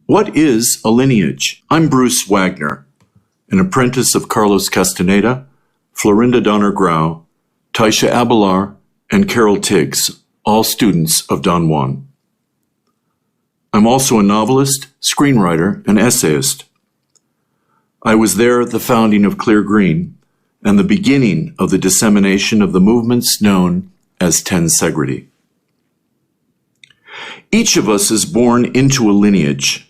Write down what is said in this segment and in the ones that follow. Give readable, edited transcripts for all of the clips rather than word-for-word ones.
What is a lineage? I'm Bruce Wagner, an apprentice of Carlos Castaneda, Florinda Donner-Grau, Taisha Abelar, and Carol Tiggs, all students of Don Juan. I'm also a novelist, screenwriter, and essayist. I was there at the founding of Clear Green and the beginning of the dissemination of the movements known as tensegrity. Each of us is born into a lineage,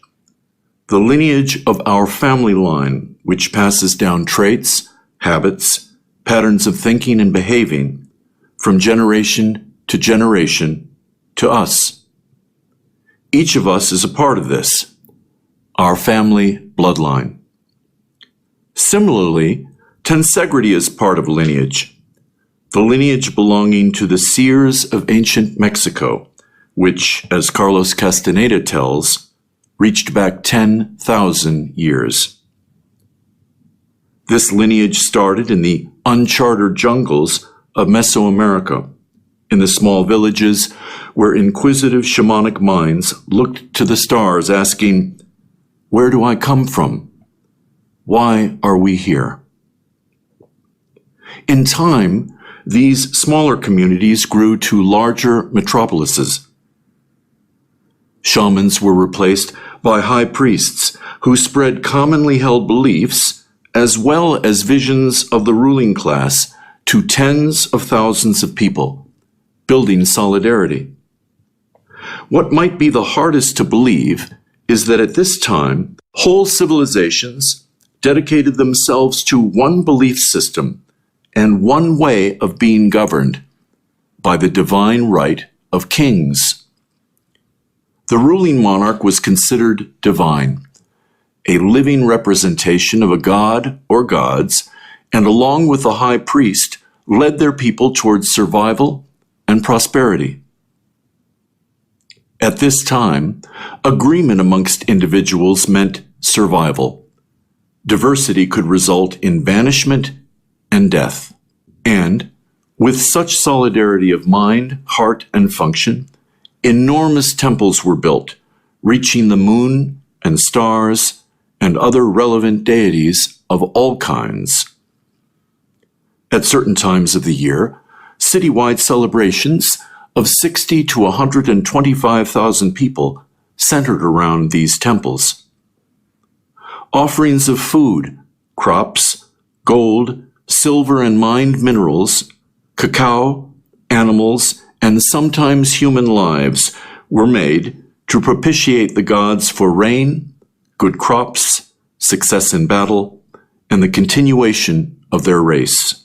the lineage of our family line, which passes down traits, habits, patterns of thinking and behaving from generation to us. Each of us is a part of this, our family bloodline. Similarly, tensegrity is part of lineage, the lineage belonging to the seers of ancient Mexico, which, as Carlos Castaneda tells, reached back 10,000 years. This lineage started in the uncharted jungles of Mesoamerica, in the small villages where inquisitive shamanic minds looked to the stars asking, "Where do I come from? Why are we here?" In time, these smaller communities grew to larger metropolises. Shamans were replaced by high priests who spread commonly held beliefs as well as visions of the ruling class to tens of thousands of people, building solidarity. What might be the hardest to believe is that at this time, whole civilizations dedicated themselves to one belief system and one way of being governed, by the divine right of kings. The ruling monarch was considered divine, a living representation of a god or gods, and along with the high priest, led their people towards survival and prosperity. At this time, agreement amongst individuals meant survival. Diversity could result in banishment and death. And, with such solidarity of mind, heart, and function, enormous temples were built, reaching the moon and stars and other relevant deities of all kinds. At certain times of the year, citywide celebrations of 60 to 125,000 people centered around these temples. Offerings of food, crops, gold, silver and mined minerals, cacao, animals, and sometimes human lives were made to propitiate the gods for rain, good crops, success in battle, and the continuation of their race.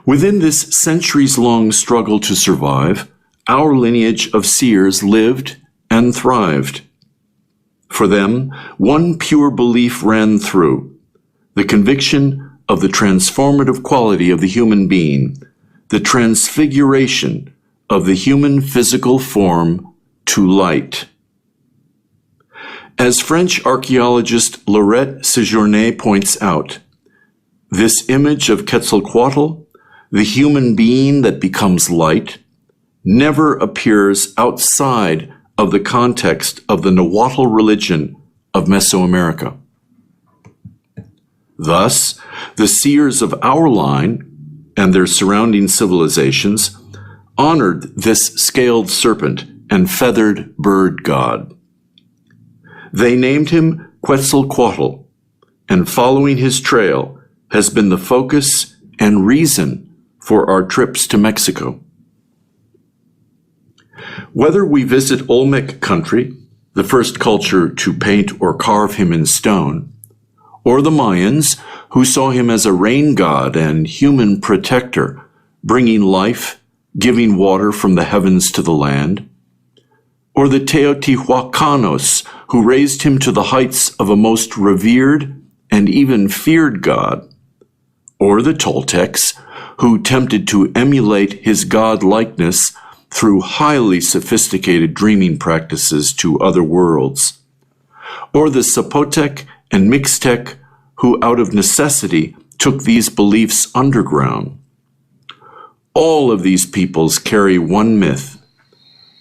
Within this centuries-long struggle to survive, our lineage of seers lived and thrived. For them, one pure belief ran through, the conviction of the transformative quality of the human being, the transfiguration of the human physical form to light. As French archaeologist Laurette Séjourné points out, this image of Quetzalcoatl, the human being that becomes light, never appears outside of the context of the Nahuatl religion of Mesoamerica. Thus, the seers of our line and their surrounding civilizations honored this scaled serpent and feathered bird god. They named him Quetzalcoatl, and following his trail has been the focus and reason for our trips to Mexico. Whether we visit Olmec country, the first culture to paint or carve him in stone, or the Mayans, who saw him as a rain god and human protector, bringing life, giving water from the heavens to the land, or the Teotihuacanos, who raised him to the heights of a most revered and even feared god, or the Toltecs, who attempted to emulate his god-likeness through highly sophisticated dreaming practices to other worlds, or the Zapotec and Mixtec, who out of necessity took these beliefs underground. All of these peoples carry one myth,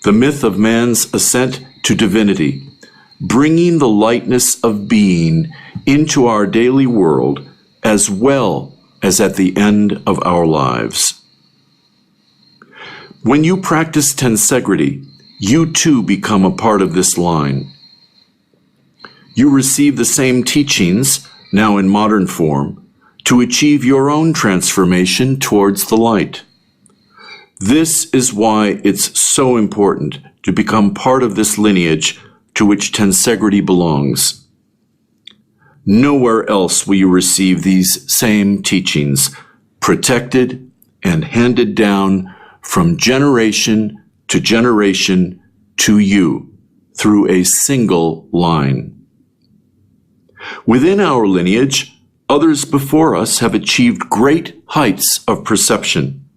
the myth of man's ascent to divinity, bringing the lightness of being into our daily world as well as at the end of our lives. When you practice tensegrity, you too become a part of this line. You receive the same teachings, now in modern form, to achieve your own transformation towards the light. This is why it's so important to become part of this lineage to which tensegrity belongs. Nowhere else will you receive these same teachings, protected and handed down from generation to you through a single line. Within our lineage, others before us have achieved great heights of perception.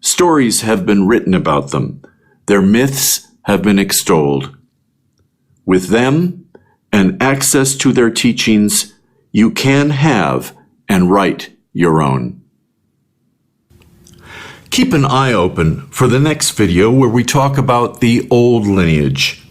Stories have been written about them. Their myths have been extolled. With them and access to their teachings, you can have and write your own. Keep an eye open for the next video where we talk about the old lineage,